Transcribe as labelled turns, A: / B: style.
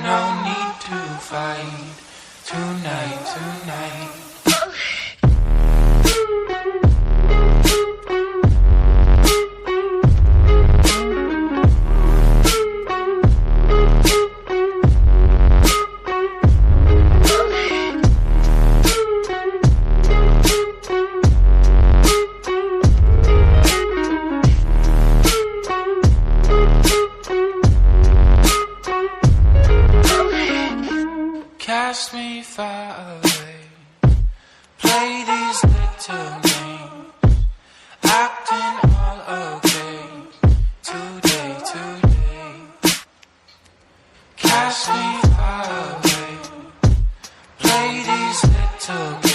A: no need to fight tonight. Cast me far away, play these little games, acting all okay, today. Cast me far away, play these little games.